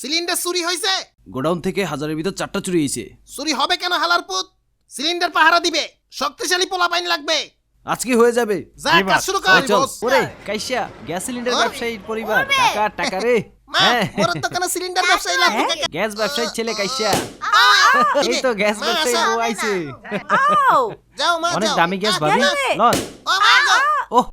Cylinder চুরি হয়েছে। Godown থেকে হাজারের ভিতর 4টা চুরি হয়েছে। চুরি হবে কেন হালার পুত? সিলিন্ডার পাহারা দিবে, শক্তিশালী পোলাপাইন লাগবে। আজকে হয়ে যাবে। যা কাজ শুরু কর। চল ওরে কাইসা গ্যাস সিলিন্ডার ব্যবসায়ীর পরিবার টাকা টাকা রে। হ্যাঁ ওর দোকানে সিলিন্ডার ব্যবসায়ী লাগবে। গ্যাস ব্যবসায়ীর ছেলে কাইসা। এই তো গ্যাস ব্যবসায়ী ও আইছে। যাও মা অনেক যাও। দামি গ্যাস ভাবি লন। ও মা যাও। ওহ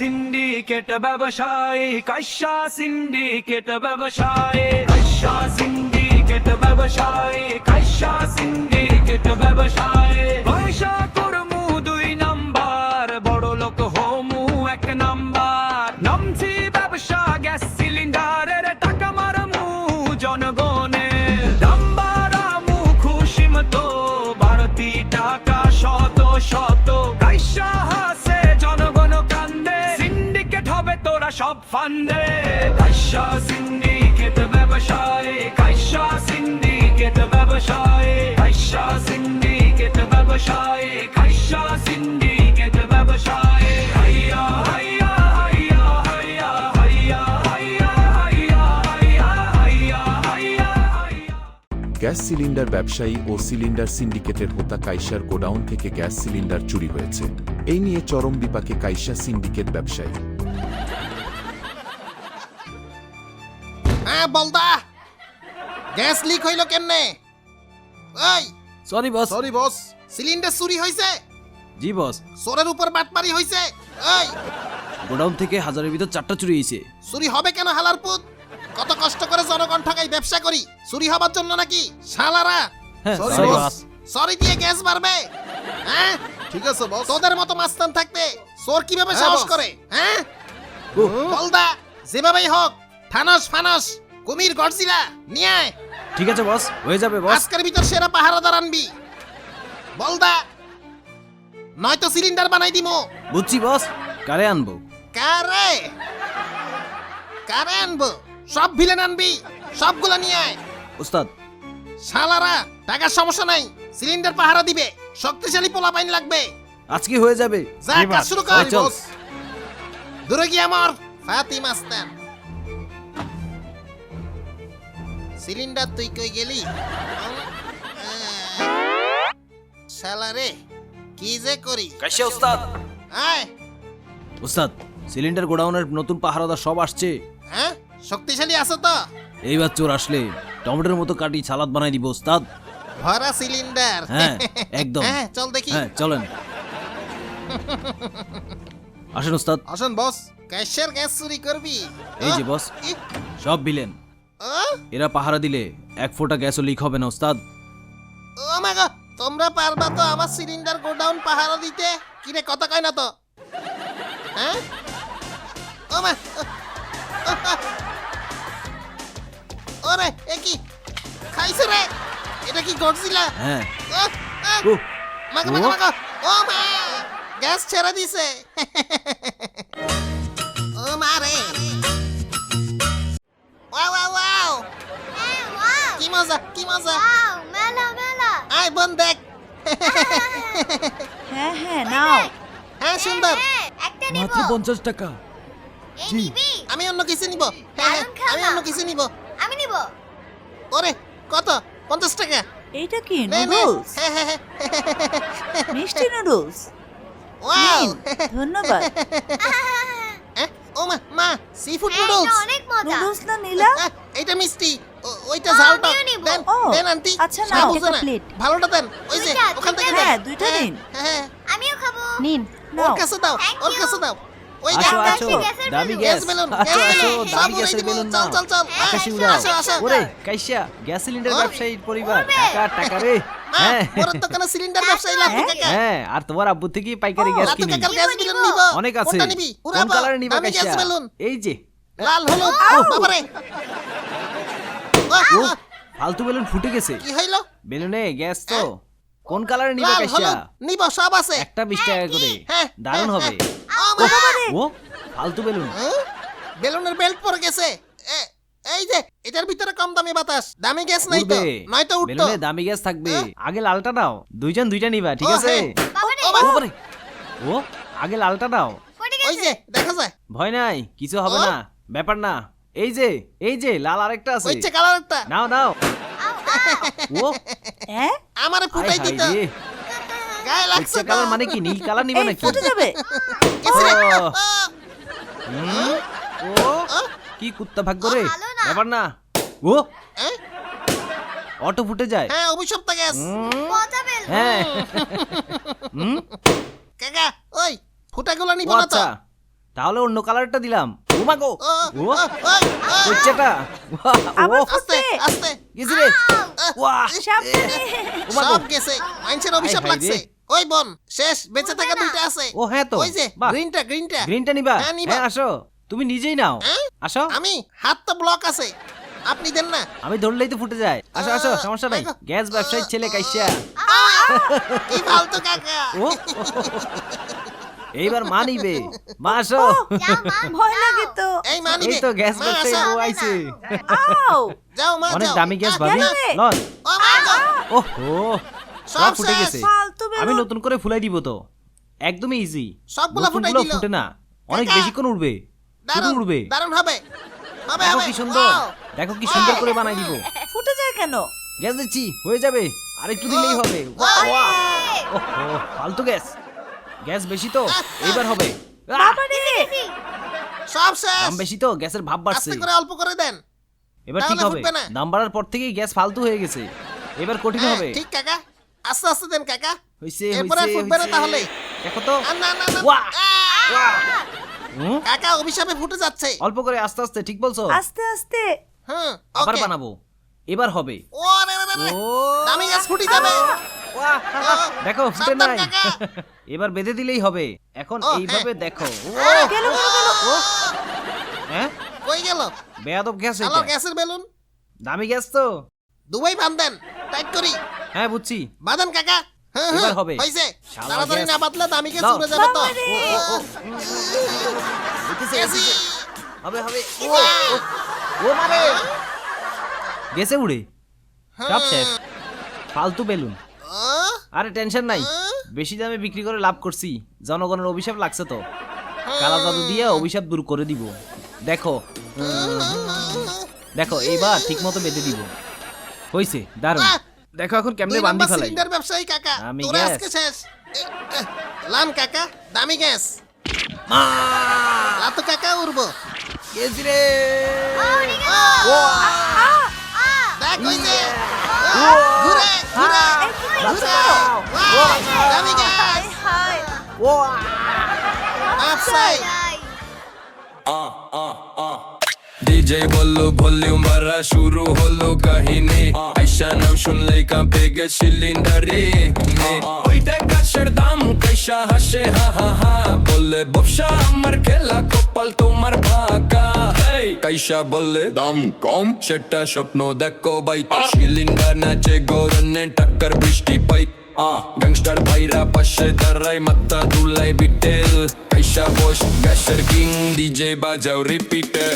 সিন্ডিকেট ব্যবসায়ী কাইসা সিন্ডিকেট ব্যবসায়ী কাইসা সিন্ডিকেট ব্যবসায়ী কাইসা সিন্ডিকেট ব্যবসায়ী পয়সা করমু 2 নাম্বার বড় লোক হমু 1 নাম্বার নামছি ব্যবসা গ্যাস সিলিন্ডারের টাকা মারমু জনগণের দাম বাড়ামু খুশি মতো বাড়তি টাকা শত শত কাইসা হাসে জনগণ কান্দে সিন্ডিকেট হবে তোরা সব ফান্দে কাইসা সিন্ডিকেট ব্যবসায়ী কাইসা সিন্ডিকেট ব্যবসায়ী কাইসা সিন্ডিকেট ব্যবসায়ী কাইসা সিন্ডিকেট ব্যবসায়ী হাইয়া হাইয়া হাইয়া হাইয়া হাইয়া হাইয়া হাইয়া হাইয়া হাইয়া হাইয়া। গ্যাস সিলিন্ডার ব্যবসায়ী ও সিলিন্ডার সিন্ডিকেটের হোতা কাইসার গোডাউন থেকে গ্যাস সিলিন্ডার চুরি হয়েছে। এই নিয়ে চরম বিপাকে কাইসা সিন্ডিকেট ব্যবসায়ী। হ্যাঁ বলদা, গ্যাস লিক হইল কেমনে? এই sorry boss. Sorry boss, cylinder চুরি হয়েছে। জি বস। চোরের উপর বাটপারি হয়েছে। এই গোডাউন থেকে হাজারের ভিতর 4টা চুরি হয়েছে। চুরি হবে কেন হালার পুত? কত কষ্ট করে জনগণ ঠকাই ব্যবসা করি, চুরি হবার জন্য নাকি শালারা? হ্যাঁ Sorry, সরি boss. বস। সরি দিয়ে গ্যাস বাড়বে? হ্যাঁ ঠিক আছে বস। তোদের মতো মাস্তান থাকতে চোর কিভাবে হ্যাঁ, সাহস boss. করে? হ্যাঁ বলদা, যেভাবেই হোক থানস ফানস কুমির গডজিলা নিয়ে আয়। ঠিক আছে বস, হয়ে যাবে বস। আজকের ভিতর সেরা পাহারাদার আনবি বলদা, নয়তো সিলিন্ডার বানাই দিমো। বুঝছি বস, কারে আনবো? কারে কারে আনবো? সব ভিলেন আনবি, সবগুলা নিয়ে আয়। ওস্তাদ শালারা টাকার সমস্যা নাই, সিলিন্ডার পাহারা দিবে, শক্তিশালী পোলাপাইন লাগবে। আজকে হয়ে যাবে। যা কাজ শুরু কর। চল। দূরে গিয়ে আমার ফাতি মাস্তান। সিলিন্ডার তুই কই গেলি? শালারে কি যে করি। কাইসা ওস্তাদ। আয়। ওস্তাদ সিলিন্ডার গোডাউনের নতুন পাহারাদার সব আসছে। হ্যাঁ শক্তিশালী আছো তো? এইবার চোর আসলে টমেটোর মতো কাটি সালাদ বানাই দিব ওস্তাদ। ভরা সিলিন্ডার। হ্যাঁ একদম। হ্যাঁ চল দেখি। হ্যাঁ চলেন। আসেন ওস্তাদ। আসেন বস। ক্যাশের গ্যাস চুরি করবি? এই যে বস, ই, সব ভিলেন। ও, এরা পাহারা দিলে 1 ফোঁটা গ্যাসও লিক হবে না ওস্তাদ। ও মা গো, তোমরা পারবা তো আমার সিলিন্ডার গোডাউন পাহারা দিতে? কিরে কথা কয় না তো? হ্যাঁ ও মা, ওরে এ কি খাইছে রে? এটা কি গডজিলা? হ্যাঁ। ও, আ, উহ, মাগো মাগো মাগো, ও মা গ্যাস ছেড়ে দিছে। ও মা রে, ওয়াও ওয়াও ওয়াও, কি মজা কি মজা। আয় বোন দেখ। হ্যাঁ হ্যাঁ নাও। হ্যাঁ সুন্দর। মাত্র 50 টাকা। জি। আমি অন্য কিছু নিব। হ্যাঁ হ্যাঁ, আমি অন্য কিছু নিব। আমি নিব। ওরে কত? 50 টাকা। এইটা কি নে নে। নুডলস? হ্যাঁ হ্যাঁ হ্যাঁ। মিষ্টি নুডলস। ওয়াও। নিন, ধন্যবাদ। হ্যাঁ, ও মা মা সি ফুড এটা নুডলস। অনেক মজা। নুডলস না নীলা? এইটা মিষ্টি, ওইটা ঝালটা। আমিও নিবো। দেন ও, দেন আন্টি। আচ্ছা, না, নাও, বুঝো একটা না। প্লেট। ভালোটা দেন। ওই যে দুইটা, ওখান থেকে দুইটা। দেন। হ্যাঁ, দুইটা দিন। হ্যাঁ, আমিও খাবো। নিন ওর নাও। কাছে দাও, Thank ওর you. কাছে দাও। ওই আসো দেখ, আসো, গ্যাসের দামি বেলুন। গ্যাস। গ্যাস বেলুন, আসো গ্যাস আসো, বেলুন। দামি সব গ্যাসের উড়াই বেলুন দিব। নাও। চল চল চল। আকাশে আসো, উড়াও। আসো, আসো। ওরে কাইসা গ্যাস সিলিন্ডার ও। ব্যবসায়ীর পরিবার উড়বে। টাকা টাকা রে। মা, হ্যাঁ ওর দোকানে সিলিন্ডার ব্যবসায়ী লাগবে কাকা। হ্যাঁ, আর তোমার আব্বু থেকে পাইকারি গ্যাস লাতু কিনি। কাকার গ্যাস বেলুন নিব। অনেক আছে। কোনটা নিবি? কোন উড়াবো। কালারে নিবা দামি গ্যাস কাইসা? বেলুন। এই যে লাল হলুদ। বাবারে। ও ফালতু বেলুন ফুটে গেছে। কি হইলো? বেলুনে গ্যাস তো। কোন কালারে নিবা লাল কাইসা? হলুদ নিব, সব আছে। একটা 20 টাকা করে। হ্যাঁ, দারুণ হ্যাঁ, হবে। ও মা। ও ফালতু বেলুন। হ্যাঁ? বেলুনের বেল্ট পরে গেছে এই যে এটার ভিতরে কম দামি বাতাস, দামি গ্যাস নাই তো, উঠবে নয়তো উঠতো। বেলুনে দামি গ্যাস থাকবে। আগে লালটা দাও, দুইজন দুইটা নিবা, ঠিক ও, আছে? হ্যাঁ। ও, ও বাবারে। ও আগে লালটা দাও, ওই যে দেখা যায়, ভয় নাই, কিছু হবে ও। না, ব্যাপার না। এই যে লাল আরেকটা আছে, ওই যে কালার একটা নাও নাও। ও হ্যাঁ আমারে হাই ফুটাই হাই দিত, রে, গায়ে লাগছে ইচ্ছা কালার মানে কি, নীল কালার নিবা এই নাকি? ফুটে যাবে। গেছে রে। ও। ও, হুম, ও ও, কি কুত্তা ভাগ্য রে, ব্যাপার না। ও হ্যাঁ? অটো ফুটে যায়। হ্যাঁ অভিশপ্ত গ্যাস। হুম, হ্যাঁ হুম, কাকা ওই ফুটাগুলো ও নিব না তো? আচ্ছা, তাহলে অন্য কালারটা দিলাম। ও মা গো, ও, ও ও, ওই, ওই, হচ্ছেটা। আবার ও আস্তে ফুটবে। আস্তে গেছি রে। ওয়াহ, সাবধানে। ও মা গো। সব গেছে, মানুষের অভিশাপ হায় হায় লাগছে। রে। ওই বোন শেষ, বেঁচে থাকা দুইটা আছে। ও হ্যাঁ তো, ওই যে বাহ। গ্রিনটা গ্রিনটা নিবা? হ্যাঁ, নিবা। হ্যাঁ আসো, তুমি নিজেই নাও, হ্যাঁ? আসো। আমি হাত তো ব্লক আছে, আপনি দেন না। আমি ধরলেই তো ফুটে যায়। আসো আসো, সমস্যা নাই। দেখো। গ্যাস ব্যবসায়ীর ছেলে কাইসা। কি ফালতু কাকা। ও এইবার মা নিবে, মা আসো। ভয় লাগে তো। এই মা এই নিবে। তো গ্যাস মা, ব্যবসায়ী আসো। বউ আইছে। আও যাও মা অনেক যাও। দামি গ্যাস আহ, ভাবি, কেন? লন। ও মা গো। ওহো, সব সব ফুটে শেষ। গেছে। ফালতু আমি বেলুন। নতুন করে ফুলাই দিব তো, একদমই ইজি। সবগুলা ফুটাই দিল। ফুটে না, অনেক কাকা। বেশিক্ষণ উড়বে, শুধু দারুণ উড়বে। দারুণ হবে। হবে দেখো হবে। কি সুন্দর, Wow! দেখো কি সুন্দর করে বানাই দিব। ফুটে যায় কেন? গ্যাস দিচ্ছি, হয়ে যাবে, আর একটু দিলেই হবে। ওহো, ফালতু গ্যাস, গ্যাস বেশি তো, এইবার হবে। আহ, বাবারে সব শেষ। দাম বেশি তো, গ্যাসের ভাব বাড়ছে। আস্তে করে অল্প করে দেন। এবার তাহলে ঠিক হবে, ফুটবে না। দাম বাড়ার পর থেকেই গ্যাস ফালতু হয়ে গেছে, এবার কঠিন হ্যাঁ, হবে। ঠিক কাকা, আস্তে আস্তে দেন কাকা। হইছে এরপরে আর ফুটবে না তাহলে। দেখো তো। আর না না না। ওয়াহ! আহ! হুম, কাকা অভিশাপে ফুটে যাচ্ছে। অল্প করে আস্তে আস্তে, ঠিক বলছো। আস্তে আস্তে। হুম আবার ওকে। বানাবো, এবার হবে। ও রে রে রে। ও দামি গ্যাস ফুটে যাবে। ওয়াহ! দেখো ফুটে সাবধান নাই। কাকা। এবার বেঁধে দিলেই হবে। এখন ও, এইভাবে দেখো। ও, গেল গেল গেল। হ্যাঁ, কই গেল? বেয়াদব গ্যাস হ্যালো এটা। গ্যাসের বেলুন। দামি গ্যাস তো। দুবাই বাঁধেন, টাইট করি। হ্যাঁ বুঝছি। বাঁধেন কাকা। হ্যাঁ এবার হবে। হইছে। শালা তাড়াতাড়ি গ্যাস। না বাঁধলে দামি গ্যাস দাও। উড়ে যাবে তো। বাবারে। হইতেছে, গেছি। হইতেছে। হবে হবে। ও মারে, গেছে উড়ে, সব শেষ, ফালতু বেলুন। আহ, আরে টেনশন নাই, বেশি দামে বিক্রি করে লাভ করছি, জনগণের অভিশাপ লাগছে তো, কালা জাদু দিয়ে অভিশাপ দূর করে দিব। দেখো, দেখো এইবার ঠিক মতো বেঁধে দিব। হইছে, দারুণ। আহ! দেখো এখন কেমনে দুই বান্ধি নাম্বার ফেলাই। সিলিন্ডার ব্যবসায়ী কাকা, দামি তোরা গ্যাস। আজকে শেষ। লান কাকা, দামি গ্যাস। লাতু কাকা উড়বো। গেছি রে। দেখ হইছে। ঘুরে ঘুরে ঘুরে। ওয়াও, দামি গ্যাস। হায় হায়। আপসাই। ডিজে বললো ভলিউম বাড়া শুরু হলো কাহিনী আইসা নাম শুনলেই কাঁপে গে সিলিন্ডারে ওইটা গাছের দাম কাইসা হাসে হা হা হা বললে ব্যবসা আমার খেলা কপাল তোমার ভাকা কাইসা বললে দাম কম সেটা স্বপ্ন দেখো বাই সিলিন্ডার নাচে গরনে টাক্কার বৃষ্টি পাই গ্যাংস্টার ভাইরা পাশে দাঁড়াই মাথা দুলাই বিটেল কাইসা বস গ্যাসের কিং ডিজে বাজাও রিপিটে